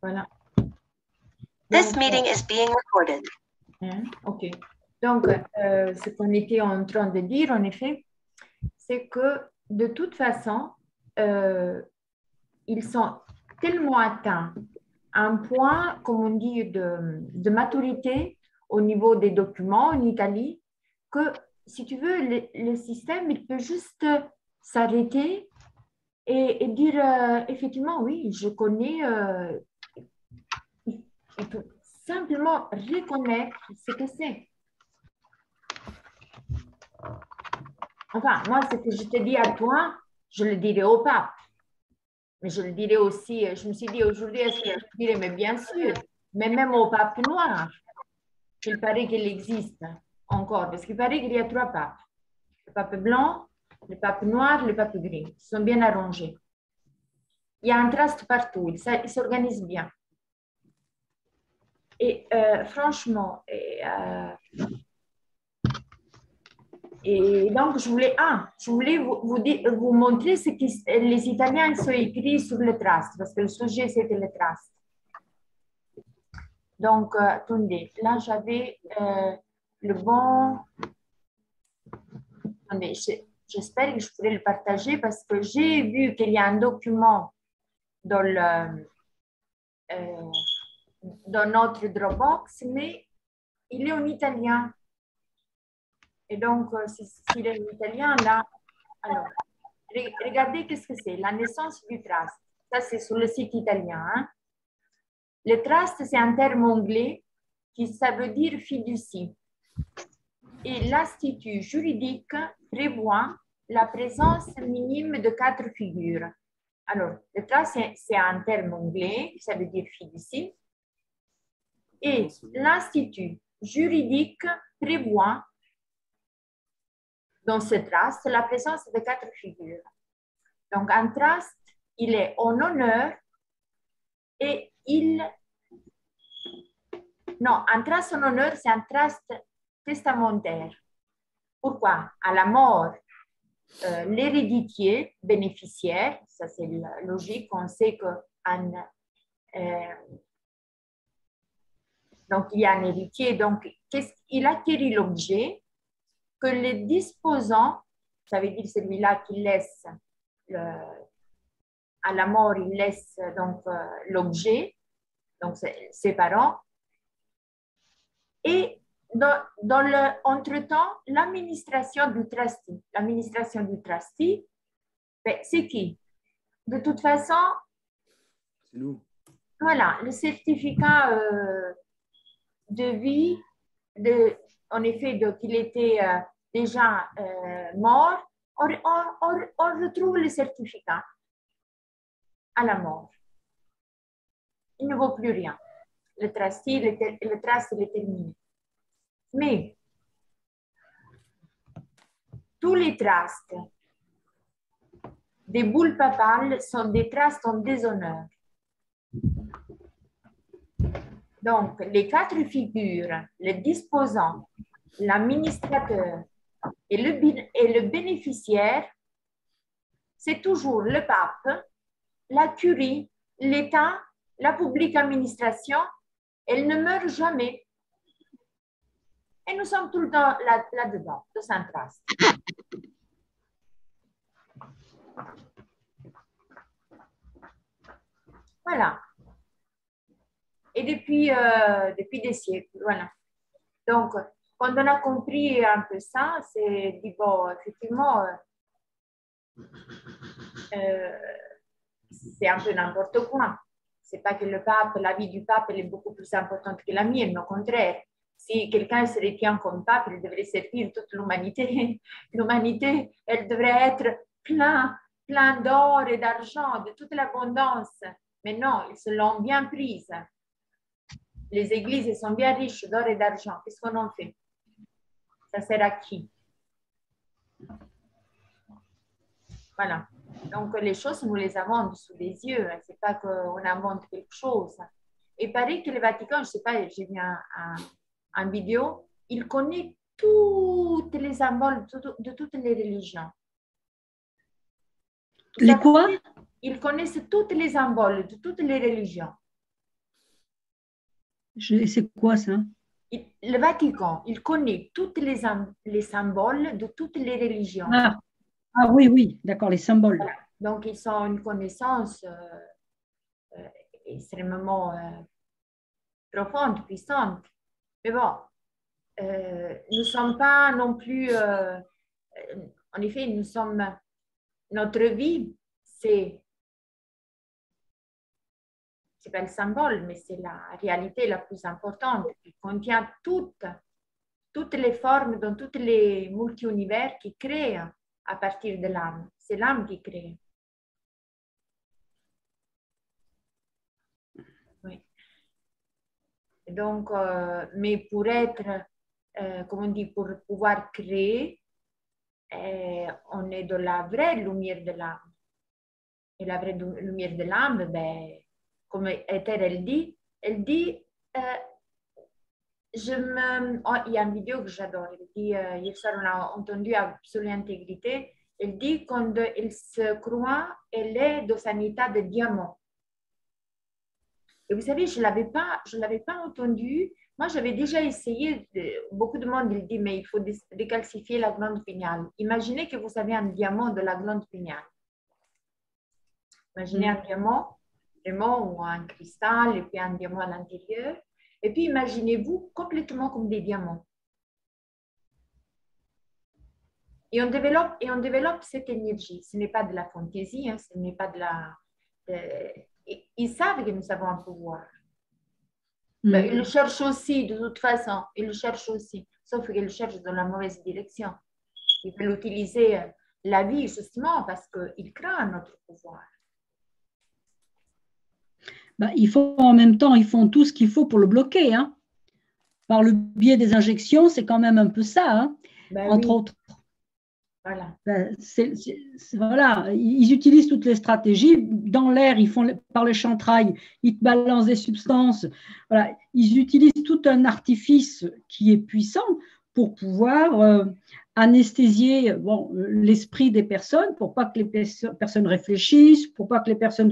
Voilà. This Donc, meeting is being recorded. OK. Donc, ce qu'on était en train de dire, en effet, c'est que de toute façon, ils sont tellement atteints à un point, comme on dit, de maturité au niveau des documents en Italie, que si tu veux, le système, il peut juste s'arrêter et dire effectivement, oui, je connais, il peut simplement reconnaître ce que c'est. Enfin, moi, ce que je te dis à toi, je le dirai au pape. Mais je le dirais aussi, je me suis dit aujourd'hui, est-ce que je le dirais, mais bien sûr, mais même au pape noir, il paraît qu'il existe encore, parce qu'il paraît qu'il y a trois papes. Le pape blanc, le pape noir, le pape gris. Ils sont bien arrangés. Il y a un trust partout, ils s'organisent bien. Et franchement, et donc je voulais vous montrer ce que les Italiens sont écrits sur le trust, parce que le sujet c'était le trust. Donc, attendez, là j'avais le bon. Attendez, j'espère que je pourrai le partager parce que j'ai vu qu'il y a un document dans, dans notre Dropbox, mais il est en italien. Et donc, s'il est en italien, là, alors, regardez qu'est-ce que c'est, la naissance du trust. Ça, c'est sur le site italien. Hein? Le trust, c'est un terme anglais qui ça veut dire fiducie. Et l'institut juridique prévoit la présence minime de 4 figures. Alors, le trust, c'est un terme anglais, ça veut dire fiducie. Et l'institut juridique prévoit dans ce trust la présence de 4 figures. Donc, un trust, il est en honneur et non, un trust en honneur, c'est un trust testamentaire. Pourquoi? À la mort, l'héréditier bénéficiaire, ça c'est logique, on sait que donc il y a un héritier, donc il acquérit l'objet que le disposant, ça veut dire celui-là qui laisse à la mort, il laisse donc l'objet, donc ses parents, et dans entre-temps, l'administration du trustee. L'administration du trustee, ben, c'est qui? De toute façon, c'est nous. Voilà, le certificat de vie, en effet, qu'il était déjà mort, on retrouve le certificat à la mort. Il ne vaut plus rien. Le trust, il est terminé. Mais tous les trusts des boules papales sont des trusts en déshonneur. Donc, les 4 figures, le disposant, l'administrateur et le bénéficiaire, c'est toujours le pape, la curie, l'État, la publique administration. Elle ne meurt jamais. Et nous sommes tout le temps là-dedans, de Saint-Traste. Voilà. Et depuis des siècles, voilà. Donc, quand on a compris un peu ça, c'est dit, bon, effectivement, c'est un peu n'importe quoi. C'est pas que le pape, la vie du pape, elle est beaucoup plus importante que la mienne, au contraire. Si quelqu'un se retient comme pape, il devrait servir toute l'humanité. L'humanité, elle devrait être plein d'or et d'argent, de toute l'abondance. Mais non, ils se l'ont bien prise. Les églises sont bien riches d'or et d'argent. Qu'est-ce qu'on en fait? Ça sert à qui? Voilà. Donc, les choses, nous les avons sous les yeux. Ce n'est pas qu'on invente quelque chose. Et paraît que le Vatican, je ne sais pas, j'ai vu un vidéo, il connaît toutes les symboles de toutes les religions. Les quoi? Ils connaissent toutes les symboles de toutes les religions. C'est quoi ça? Le Vatican, il connaît tous les symboles de toutes les religions. Ah, ah oui, oui, d'accord, les symboles. Voilà. Donc, ils ont une connaissance extrêmement profonde, puissante. Mais bon, nous ne sommes pas non plus, en effet, notre vie, c'est pas le symbole, mais c'est la réalité la plus importante qui contient toutes les formes dans tous les multi-univers qui créent à partir de l'âme. C'est l'âme qui crée. Oui. Donc, mais pour être, comme on dit, pour pouvoir créer, on est dans la vraie lumière de l'âme. Et la vraie lumière de l'âme, ben, comme Esther, elle dit il y a une vidéo que j'adore. Elle dit, hier soir, on a entendu Absolue Intégrité. Elle dit quand elle se croit, elle est dans un état de diamant. Et vous savez, je ne l'avais pas entendu. Moi, j'avais déjà essayé, beaucoup de monde il dit, mais il faut décalcifier la glande pinéale. Imaginez que vous avez un diamant de la glande pinéale. Imaginez un diamant, vraiment, ou un cristal, et puis un diamant à l'intérieur. Et puis, imaginez-vous complètement comme des diamants. Et on développe cette énergie. Ce n'est pas de la fantaisie, hein, ce n'est pas de la... Ils savent que nous avons un pouvoir. Mais ils le cherchent aussi, de toute façon. Ils le cherchent aussi. Sauf qu'ils le cherchent dans la mauvaise direction. Ils veulent utiliser la vie, justement, parce qu'ils craignent notre pouvoir. Ben, en même temps, ils font tout ce qu'il faut pour le bloquer. Hein. Par le biais des injections, c'est quand même un peu ça, hein, ben entre oui. autres. Voilà. Ben, voilà, ils utilisent toutes les stratégies. Dans l'air, ils font par le chantrail, ils te balancent des substances. Voilà, ils utilisent tout un artifice qui est puissant pour pouvoir anesthésier l'esprit des personnes, pour pas que les personnes réfléchissent, pour pas que les personnes,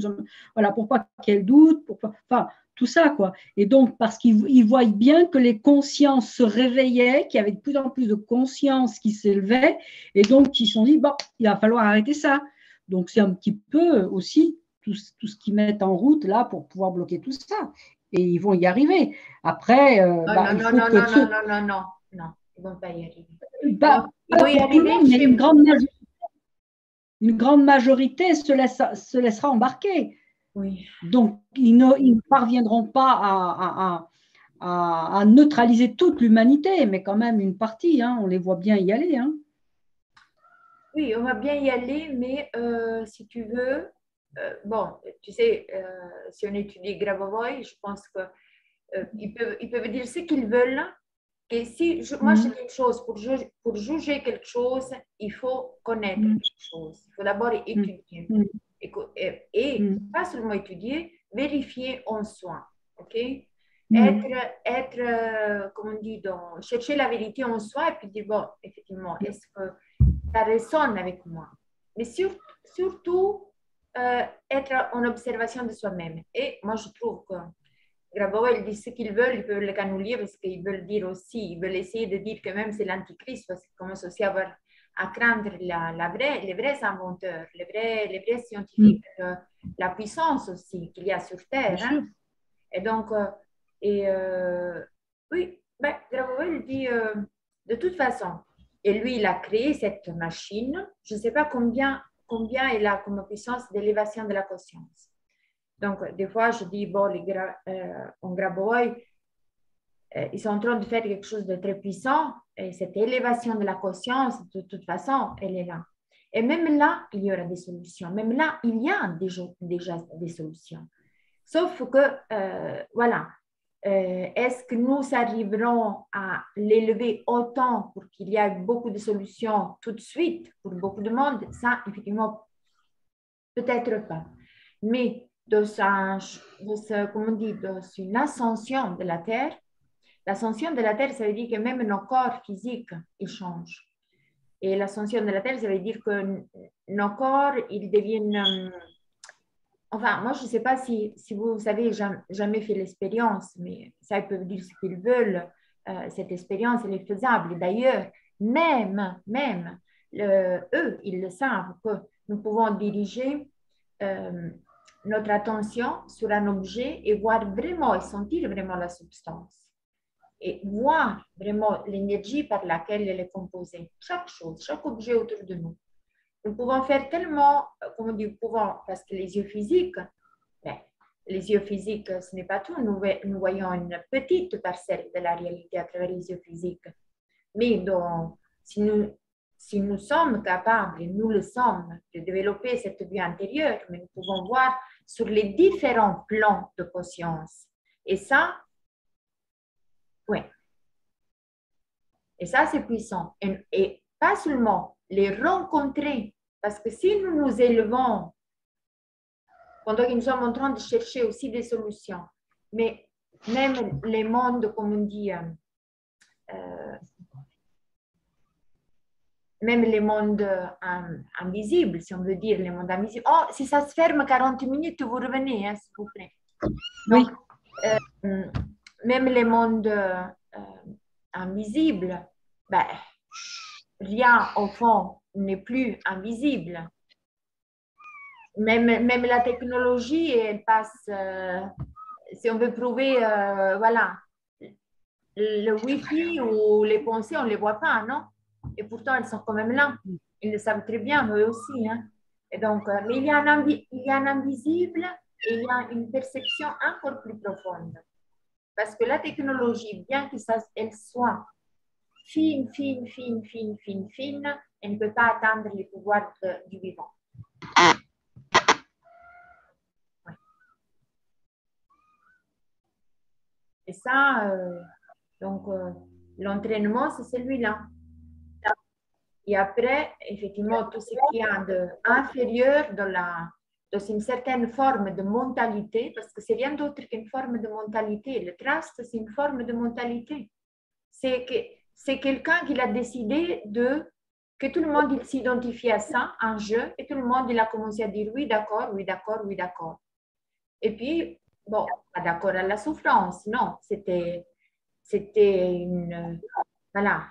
voilà, pour pas qu'elles doutent, enfin tout ça quoi. Et donc parce qu'ils voient bien que les consciences se réveillaient, qu'il y avait de plus en plus de conscience qui s'élevait, et donc ils se sont dit bon, il va falloir arrêter ça. Donc c'est un petit peu aussi tout ce qu'ils mettent en route là pour pouvoir bloquer tout ça. Et ils vont y arriver. Après, non, il faut que non, ils ne vont pas y arriver. Ils vont y arriver mais une grande majorité se laissera embarquer. Oui. Donc, ils ne parviendront pas à neutraliser toute l'humanité, mais quand même une partie, hein, on les voit bien y aller. Hein. Oui, on va bien y aller, mais si tu veux, bon, tu sais, si on étudie Grabovoi, je pense qu'ils peuvent dire ce qu'ils veulent. Et si moi je dis une chose, pour juger quelque chose, il faut connaître quelque chose. Il faut d'abord étudier. Et pas seulement étudier, vérifier en soi. OK? Être comme on dit, chercher la vérité en soi et puis dire, bon, effectivement, est-ce que ça résonne avec moi? Mais surtout, être en observation de soi-même. Et moi, je trouve que Grabovoi, il dit ce qu'ils veulent, ils peuvent le canouiller parce qu'ils veulent dire aussi, ils veulent essayer de dire que même c'est l'antichrist parce qu'ils commencent aussi à craindre les vrais inventeurs, les vrais scientifiques, la puissance aussi qu'il y a sur Terre. Hein. Et donc, oui, ben, Grabovoi, il dit de toute façon, et lui, il a créé cette machine, je ne sais pas combien il a comme puissance d'élévation de la conscience. Donc, des fois, je dis, bon, en Grabovoi, ils sont en train de faire quelque chose de très puissant. Et cette élévation de la conscience, de toute façon, elle est là. Et même là, il y aura des solutions. Même là, il y a déjà des solutions. Sauf que, voilà, est-ce que nous arriverons à l'élever autant pour qu'il y ait beaucoup de solutions tout de suite pour beaucoup de monde? Ça, effectivement, peut-être pas. Mais dans une ascension de la Terre, l'ascension de la Terre, ça veut dire que même nos corps physiques, ils changent. Et l'ascension de la Terre, ça veut dire que nos corps, ils deviennent, enfin, moi, je ne sais pas si vous avez jamais fait l'expérience, mais ça, ils peuvent dire ce qu'ils veulent. Cette expérience, elle est faisable. Et d'ailleurs, même eux, ils le savent que nous pouvons diriger notre attention sur un objet et voir vraiment et sentir vraiment la substance. Et voir vraiment l'énergie par laquelle elle est composée. Chaque chose, chaque objet autour de nous. Nous pouvons faire tellement, comme on dit, pouvons, parce que les yeux physiques, ben, les yeux physiques, ce n'est pas tout. Nous voyons une petite parcelle de la réalité à travers les yeux physiques. Mais si nous sommes capables, et nous le sommes, de développer cette vue intérieure, mais nous pouvons voir sur les différents plans de conscience. Et ça, oui. Et ça, c'est puissant. Et pas seulement les rencontrer, parce que si nous nous élevons, pendant que nous sommes en train de chercher aussi des solutions, mais même les mondes, comme on dit, même les mondes invisibles, si on veut dire les mondes invisibles. Oh, si ça se ferme 40 minutes, vous revenez, hein, s'il vous plaît. Donc, même les mondes invisibles, ben, rien au fond n'est plus invisible. Même la technologie, elle passe, si on veut prouver, voilà, le Wi-Fi ou les pensées, on ne les voit pas, non? Et pourtant, elles sont quand même là. Ils le savent très bien, eux aussi. Hein? Et donc, mais il y a un invisible et il y a une perception encore plus profonde. Parce que la technologie, bien qu'elle soit fine, elle ne peut pas atteindre les pouvoirs du vivant. Ouais. Et ça, donc, l'entraînement, c'est celui-là. Et après, effectivement, tout ce qui est d'inférieur dans une certaine forme de mentalité, parce que c'est rien d'autre qu'une forme de mentalité. Le trust, c'est une forme de mentalité. C'est quelqu'un qui a décidé que tout le monde s'identifie à ça, un jeu, et tout le monde il a commencé à dire oui, d'accord, oui, d'accord, oui, d'accord. Et puis, bon, pas d'accord à la souffrance, non, c'était une... Voilà.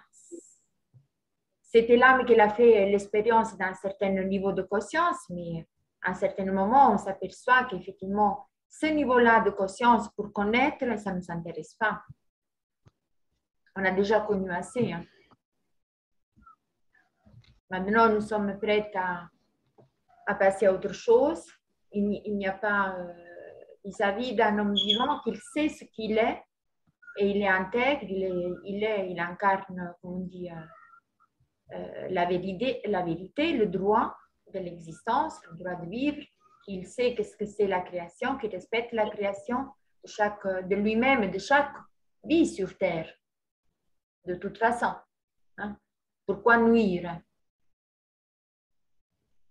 C'était l'âme qui a fait l'expérience d'un certain niveau de conscience, mais à un certain moment, on s'aperçoit qu'effectivement, ce niveau-là de conscience, pour connaître, ça ne nous intéresse pas. On a déjà connu assez. Hein. Maintenant, nous sommes prêts à passer à autre chose. Il n'y a pas vis-à-vis d'un homme vivant qu'il sait ce qu'il est et il est intègre, il incarne, comme on dit, la vérité, le droit de l'existence, le droit de vivre, qu'il sait qu'est-ce que c'est la création, qu'il respecte la création de lui-même et de chaque vie sur Terre, de toute façon. Hein? Pourquoi nuire?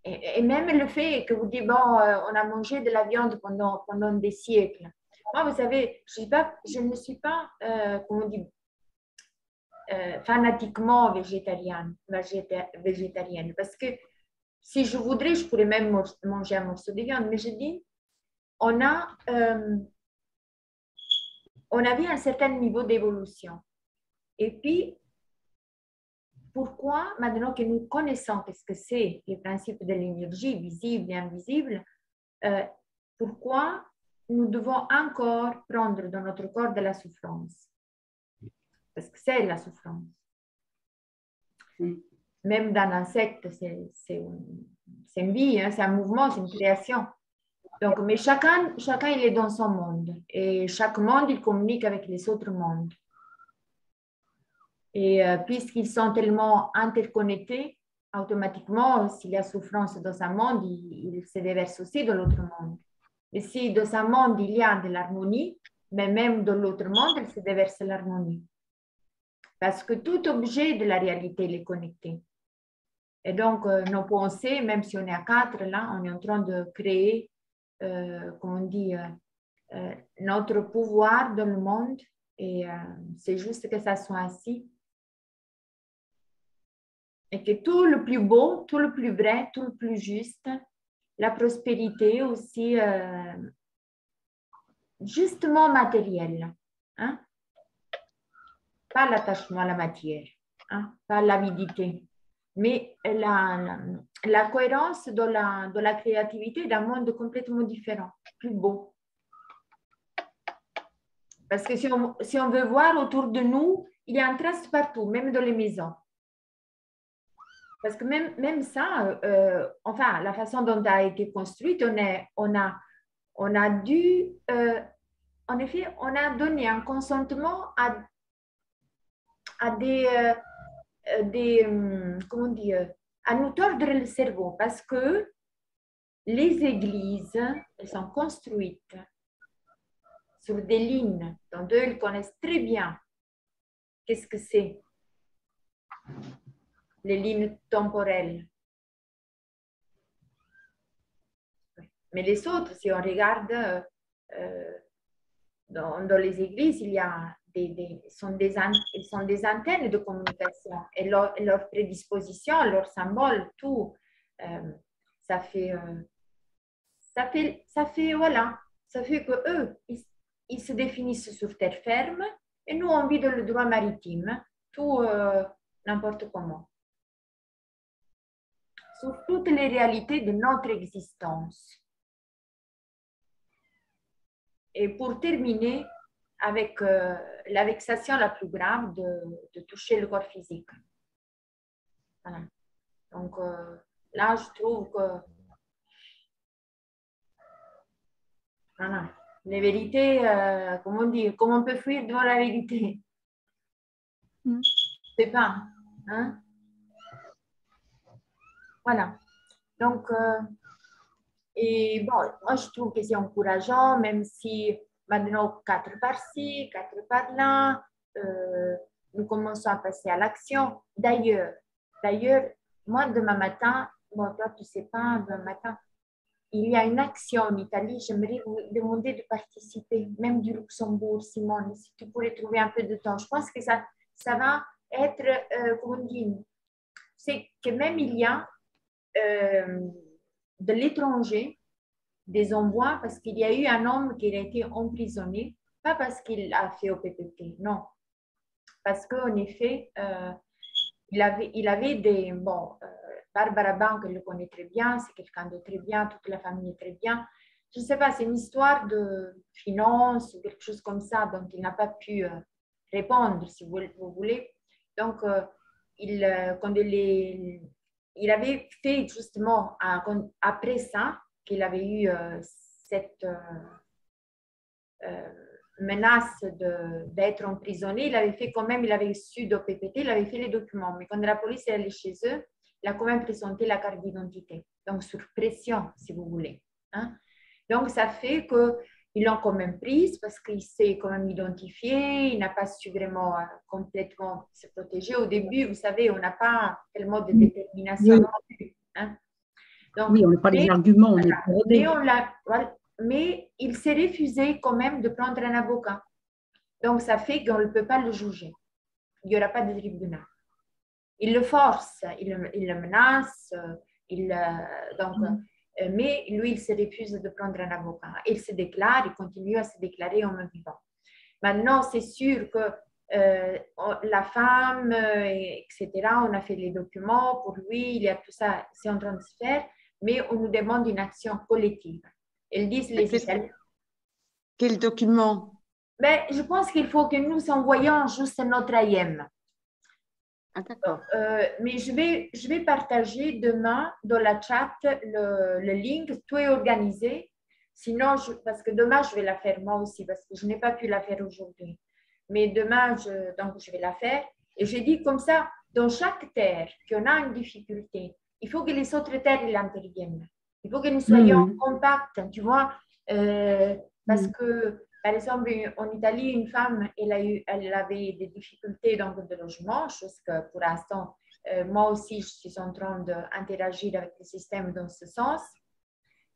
Et même le fait que vous dites, bon, on a mangé de la viande pendant des siècles. Moi, vous savez, je ne suis pas, comment on dit, fanatiquement végétarienne, parce que si je voudrais, je pourrais même manger un morceau de viande, mais je dis, on avait un certain niveau d'évolution. Et puis, pourquoi, maintenant que nous connaissons ce que c'est les principes de l'énergie visible et invisible, pourquoi nous devons encore prendre dans notre corps de la souffrance? Parce que c'est la souffrance. Même dans l'insecte, c'est une vie, hein, c'est un mouvement, c'est une création. Donc, mais chacun, il est dans son monde. Et chaque monde, il communique avec les autres mondes. Et puisqu'ils sont tellement interconnectés, automatiquement, s'il y a souffrance dans un monde, il se déverse aussi dans l'autre monde. Et si dans un monde, il y a de l'harmonie, mais même dans l'autre monde, il se déverse l'harmonie. Parce que tout objet de la réalité il est connecté. Et donc, nos pensées, même si on est à 4, là, on est en train de créer, comme on dit, notre pouvoir dans le monde. Et c'est juste que ça soit ainsi. Et que tout le plus beau, tout le plus vrai, tout le plus juste la prospérité aussi, justement matérielle, hein? Pas l'attachement à la matière, hein? Pas l'avidité, mais la cohérence de la créativité d'un monde complètement différent, plus beau. Parce que si on veut voir autour de nous, il y a un trace partout, même dans les maisons. Parce que même ça, enfin, la façon dont ça a été construite, on a dû, en effet, on a donné un consentement à comment dire, à nous tordre le cerveau parce que les églises, elles sont construites sur des lignes dont eux, ils connaissent très bien qu'est-ce que c'est, les lignes temporelles. Mais les autres, si on regarde dans les églises, il y a sont des antennes de communication et leur prédisposition, leurs symboles, tout, ça fait, voilà, ça fait que eux, ils se définissent sur terre ferme et nous, on vit dans le droit maritime, tout n'importe comment. Sur toutes les réalités de notre existence. Et pour terminer, avec la vexation la plus grave de toucher le corps physique. Voilà. Donc là, je trouve que voilà, les vérités, comment dire, comment on peut fuir devant la vérité? Je ne sais pas. Hein? Voilà. Donc, et bon, moi, je trouve que c'est encourageant, même si maintenant, 4 par-ci, 4 par-là, nous commençons à passer à l'action. D'ailleurs, moi, demain matin, bon, toi, tu ne sais pas, demain matin, il y a une action en Italie. J'aimerais vous demander de participer, même du Luxembourg, Simone, si tu pourrais trouver un peu de temps. Je pense que ça va être, comment dire, c'est que même il y a de l'étranger des envois parce qu'il y a eu un homme qui a été emprisonné, pas parce qu'il a fait au PPT, non, parce qu'en effet, il avait des... Bon, Barbara Bank, elle le connaît très bien, c'est quelqu'un de très bien, toute la famille est très bien. Je ne sais pas, c'est une histoire de finance ou quelque chose comme ça, dont il n'a pas pu répondre, si vous voulez. Donc, il avait fait justement, après ça, qu'il avait eu cette menace d'être emprisonné, il avait fait quand même, il avait su d'OPPT, il avait fait les documents, mais quand la police est allée chez eux, il a quand même présenté la carte d'identité, donc sur pression, si vous voulez. Hein? Donc, ça fait qu'ils l'ont quand même prise parce qu'il s'est quand même identifié, il n'a pas su vraiment complètement se protéger. Au début, vous savez, on n'a pas tellement de détermination non plus. Hein? Donc, oui, on n'a pas les arguments, on est voilà, mais il s'est refusé quand même de prendre un avocat. Donc, ça fait qu'on ne peut pas le juger. Il n'y aura pas de tribunal. Il le force, il le menace, mais lui, il se refuse de prendre un avocat. Il se déclare, il continue à se déclarer en même temps. Maintenant, c'est sûr que la femme, etc., on a fait les documents pour lui, il y a tout ça, c'est en train de se faire, mais on nous demande une action collective. Ils disent les Italiens. Quel document? Mais je pense qu'il faut que nous envoyions juste notre IM. Ah, d'accord. Mais je vais partager demain dans la chat le link, tout est organisé. Sinon, parce que demain, je vais la faire moi aussi, parce que je n'ai pas pu la faire aujourd'hui. Mais demain, donc, je vais la faire. Et j'ai dit comme ça, dans chaque terre qu'on a une difficulté, il faut que les autres terres ils interviennent. Il faut que nous soyons compacts, tu vois. Parce que, par exemple, en Italie, une femme, elle avait des difficultés donc, de logement, chose que pour l'instant, moi aussi, je suis en train d'interagir avec le système dans ce sens.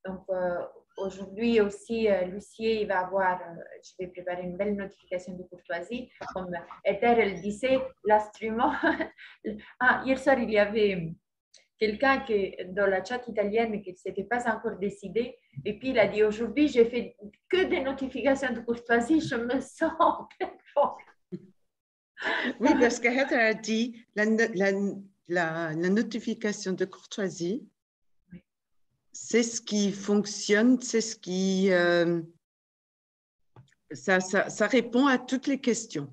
Donc, aujourd'hui aussi, Lucie, il va avoir, je vais préparer une belle notification de courtoisie. Comme Ether, elle disait, l'instrument. Ah, hier soir, il y avait quelqu'un qui, dans la chat italienne qui ne s'était pas encore décidé, et puis il a dit aujourd'hui, j'ai fait que des notifications de courtoisie, je me sens fort. Oui, parce que Heather a dit la notification de courtoisie, Oui. c'est ce qui fonctionne, c'est ce qui... ça répond à toutes les questions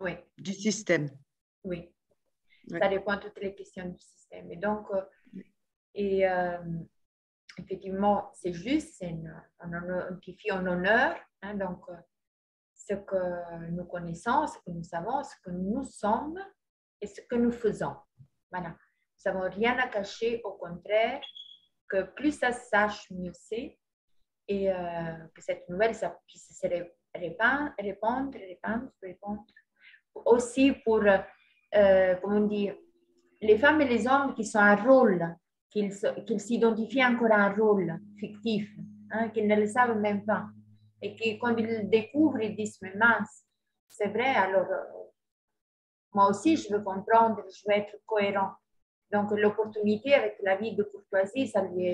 Oui, du système. oui. Ouais. Ça répond à toutes les questions du système. Et donc, effectivement, c'est juste, c'est un petit en honneur. Hein, donc, ce que nous connaissons, ce que nous savons, ce que nous sommes et ce que nous faisons. Voilà. Nous n'avons rien à cacher, au contraire, que plus ça sache, mieux c'est. Et que cette nouvelle, ça puisse se répandre. Aussi pour, comment dire, les femmes et les hommes qui sont un rôle, qu'ils s'identifient encore à un rôle fictif, hein, qu'ils ne le savent même pas. Et qui, quand ils le découvrent, ils disent, mais mince, c'est vrai, alors moi aussi, je veux comprendre, je veux être cohérent. Donc, l'opportunité avec la vie de courtoisie, ça lui est